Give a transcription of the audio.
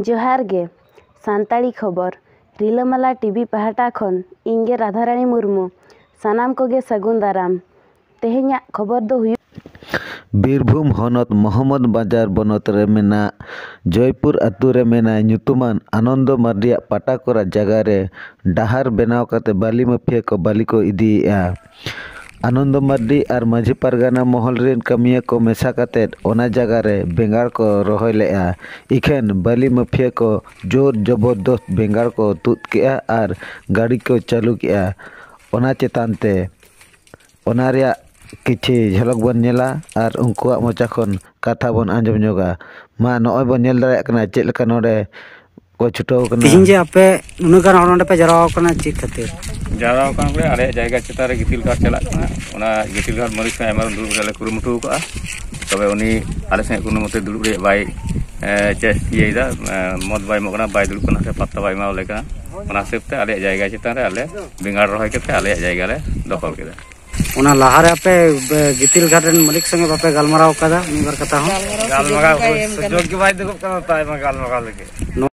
जोहार गे सानताड़ी खबर रिलामाला टीवी पहाटा खन इंगे राधारानी मुर्मू सानाम कोगे सगुन दाराम तेहेन्या खबर दो हुई बीरभूम हनत मोहम्मद बाजार बनत रे मेना जयपुर अतु रे मेना ᱧᱩᱛᱩᱢᱟᱱ आनंद मार्डिया पाटाकोरा जगह रे डहार बनाव कते बाली माफिया को बाली को इदीया आनंद मार्डी और माझी पारगाना महल रेन कमिया को मेसा कते ओना जगह रे बेंगार को रोहय लेआ इखेन बाली माफिया को जोर जबरदस्त बेंगार को तुत केआ और गाड़ी को चालू केआ ओना चेतान ते ओना रेया किछि झलक बन नेला और उनकुआ मोचा खन कथा बन आंजम जोगा मा नय बन नेल दारे कना चेद लका नोडे को छुटो कना तिहिं जे आपे उनगान हर नोडे पे जराव कना चेद खातिर जराव कना बोले आले जायगा चिता रे गितिल घाट चला कना ओना गितिल घाट मरिस का एमार दुड़ गले कुरुमुटु का तबे उनी आले से कुनु मते दुड़ रे बाय चेस येदा मद बाय मगना बाय दुड़ कना से पत्ता बाय मा लेका ओना सेपते आले जायगा चिता रे आले बिंगार रहोय केते आले जायगा रे दखल केदा उना लहारे आपे गितिल घाटन मलिक संगे बापे गालमाराव कदा निबर कथा हो गालमाराव सुजोग के बाय दुगप कना ताय मा गालमाराव लेके